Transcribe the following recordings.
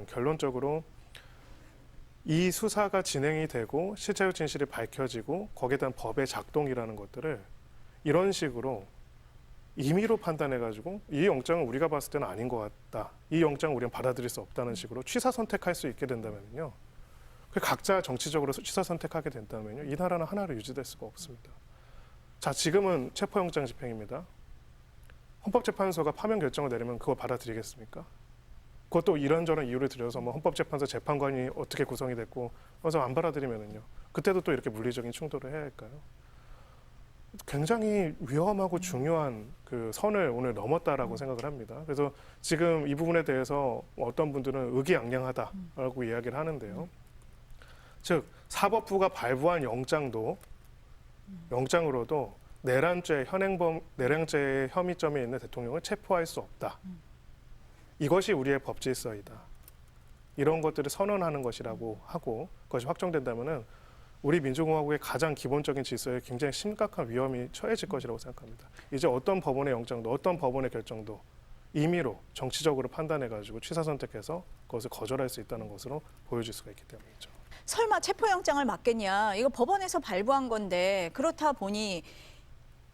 결론적으로 이 수사가 진행이 되고 실체적 진실이 밝혀지고 거기에 대한 법의 작동이라는 것들을 이런 식으로 임의로 판단해가지고 이 영장은 우리가 봤을 때는 아닌 것 같다. 이 영장은 우리는 받아들일 수 없다는 식으로 취사 선택할 수 있게 된다면요. 각자 정치적으로 취사 선택하게 된다면요. 이 나라는 하나로 유지될 수가 없습니다. 자, 지금은 체포영장 집행입니다. 헌법재판소가 파면 결정을 내리면 그걸 받아들이겠습니까? 그것도 이런저런 이유를 들여서 뭐 헌법재판소 재판관이 어떻게 구성이 됐고 그래서 안 받아들이면은요. 그때도 또 이렇게 물리적인 충돌을 해야 할까요? 굉장히 위험하고 중요한 그 선을 오늘 넘었다라고 생각을 합니다. 그래서 지금 이 부분에 대해서 어떤 분들은 의기양양하다라고 이야기를 하는데요. 즉 사법부가 발부한 영장으로도 내란죄의 혐의점에 있는 대통령을 체포할 수 없다. 이것이 우리의 법 질서이다. 이런 것들을 선언하는 것이라고 하고 그것이 확정된다면은 우리 민주공화국의 가장 기본적인 질서에 굉장히 심각한 위험이 처해질 것이라고 생각합니다. 이제 어떤 법원의 영장도 어떤 법원의 결정도 임의로 정치적으로 판단해가지고 취사 선택해서 그것을 거절할 수 있다는 것으로 보여줄 수가 있기 때문이죠. 설마 체포영장을 막겠냐. 이거 법원에서 발부한 건데 그렇다 보니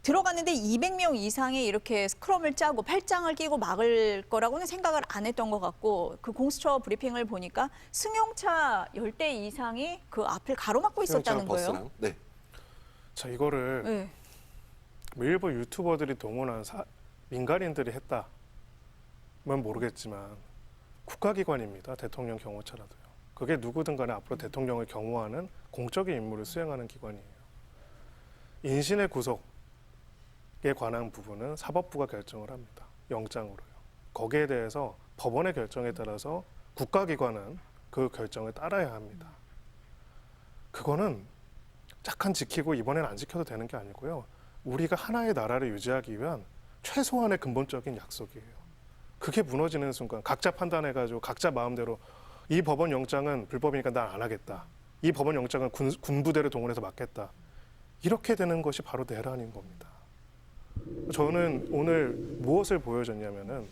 들어갔는데 200명 이상이 이렇게 스크럼을 짜고 팔짱을 끼고 막을 거라고는 생각을 안 했던 것 같고 그 공수처 브리핑을 보니까 승용차 10대 이상이 그 앞을 가로막고 있었다는 거예요. 버스랑, 네. 자, 이거를 네. 일부 유튜버들이 동원한 민간인들이 했다면 모르겠지만 국가기관입니다. 대통령 경호처라도요. 그게 누구든 간에 앞으로 대통령을 경호하는 공적인 임무를 수행하는 기관이에요. 인신의 구속에 관한 부분은 사법부가 결정을 합니다. 영장으로요. 거기에 대해서 법원의 결정에 따라서 국가기관은 그 결정을 따라야 합니다. 그거는 약간 지키고 이번에는 안 지켜도 되는 게 아니고요. 우리가 하나의 나라를 유지하기 위한 최소한의 근본적인 약속이에요. 그게 무너지는 순간 각자 판단해가지고 각자 마음대로 이 법원 영장은 불법이니까 난 안 하겠다. 이 법원 영장은 군부대를 동원해서 막겠다. 이렇게 되는 것이 바로 내란인 겁니다. 저는 오늘 무엇을 보여줬냐면은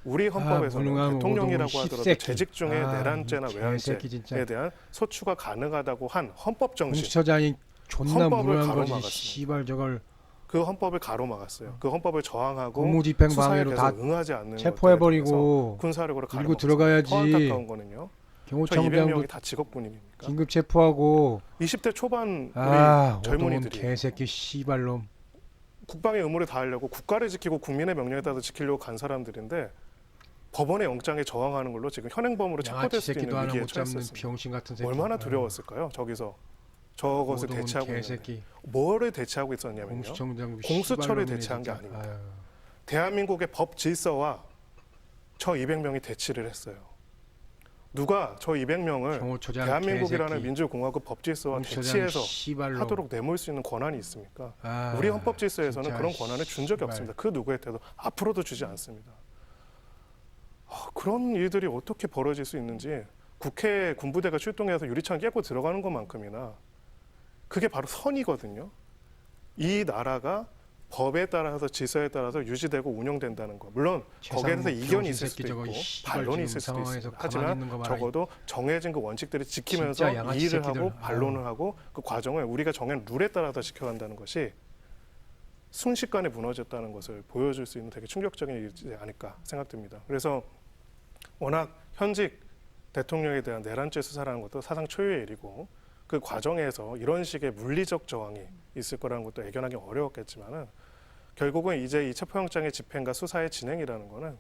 우리 헌법에서는 대통령이라고 하더라도 재직 중에 내란죄나 외환죄에 대한 소추가 가능하다고 한 헌법 정신. 공수처장이 존나 무능한 거지. 가로막았습니다. 씨발 저걸 그 헌법을 가로막았어요. 그 헌법을 저항하고 공무집행 수사에 방해로 계속 다 응하지 않는 체포해버리고 군사력으로 밀고 가로막았어요. 들어가야지. 더 안타까운 거는요. 저 200명이 경호청장도 다 직업군인입니까? 긴급 체포하고 20대 초반 우리 오동훈 젊은이들이 개새끼 씨발놈. 국방의 의무를 다하려고 국가를 지키고 국민의 명령에 따라 지키려고 간 사람들인데 법원의 영장에 저항하는 걸로 지금 현행범으로 체포될 수도 새끼도 있는 하나 위기에 못 잡는 처했었습니다. 병신 같은 새끼. 얼마나 두려웠을까요? 저기서 저것을 오동훈 대체하고 개새끼. 있는데 뭐를 대체하고 있었냐면요. 공수처장 공수처를 대체한 게 아닙니다. 대한민국의 법 질서와 저 200명이 대치를 했어요. 누가 저 200명을 경호처장 대한민국이라는 개새끼. 민주공화국 법 질서와 대치해서 하도록 내몰 수 있는 권한이 있습니까? 우리 헌법 질서에서는 그런 권한을 준 적이 없습니다. 그 누구한테도 앞으로도 주지 않습니다. 그런 일들이 어떻게 벌어질 수 있는지 국회 군부대가 출동해서 유리창 깨고 들어가는 것만큼이나 그게 바로 선이거든요. 이 나라가 법에 따라서 질서에 따라서 유지되고 운영된다는 거. 물론 거기에 대해서 이견이 있을 수도 있고 반론이 있을 수도 있습니다. 하지만 적어도 정해진 그 원칙들을 지키면서 이의를 하고 반론을 하고 그 과정을 우리가 정한 룰에 따라서 지켜간다는 것이 순식간에 무너졌다는 것을 보여줄 수 있는 되게 충격적인 일이지 않을까 생각됩니다. 그래서 워낙 현직 대통령에 대한 내란죄 수사라는 것도 사상 초유의 일이고 그 과정에서 이런 식의 물리적 저항이 있을 거라는 것도 예견하기 어려웠겠지만은 결국은 이제 이 체포영장의 집행과 수사의 진행이라는 거는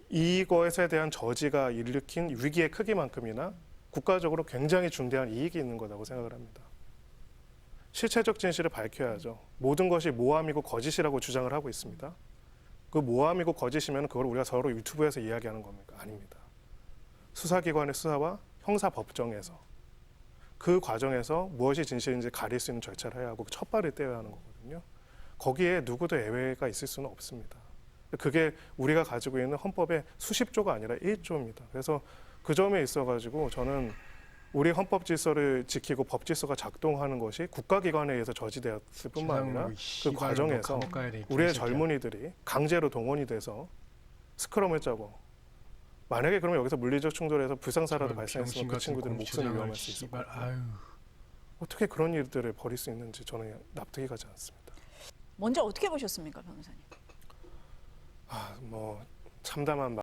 이것에 대한 저지가 일으킨 위기의 크기만큼이나 국가적으로 굉장히 중대한 이익이 있는 거라고 생각을 합니다. 실체적 진실을 밝혀야죠. 모든 것이 모함이고 거짓이라고 주장을 하고 있습니다. 그 모함이고 거짓이면 그걸 우리가 서로 유튜브에서 이야기하는 겁니까? 아닙니다. 수사기관의 수사와 형사법정에서 그 과정에서 무엇이 진실인지 가릴 수 있는 절차를 해야 하고 첫 발을 떼어야 하는 거거든요. 거기에 누구도 예외가 있을 수는 없습니다. 그게 우리가 가지고 있는 헌법의 수십 조가 아니라 1조입니다. 그래서 그 점에 있어가지고 저는 우리 헌법 질서를 지키고 법 질서가 작동하는 것이 국가기관에 의해서 저지되었을 뿐만 아니라 그 과정에서 우리의 젊은이들이 강제로 동원이 돼서 스크럼을 짜고 만약에 그러면 여기서 물리적 충돌에서 불상사라도 저런 발생했으면 그 병신 친구들은 같은 목숨을 공처장을 위험할 수 있을 씨발, 거예요. 아유. 어떻게 그런 일들을 벌일 수 있는지 저는 납득이 가지 않습니다. 먼저 어떻게 보셨습니까, 변호사님? 뭐 참담한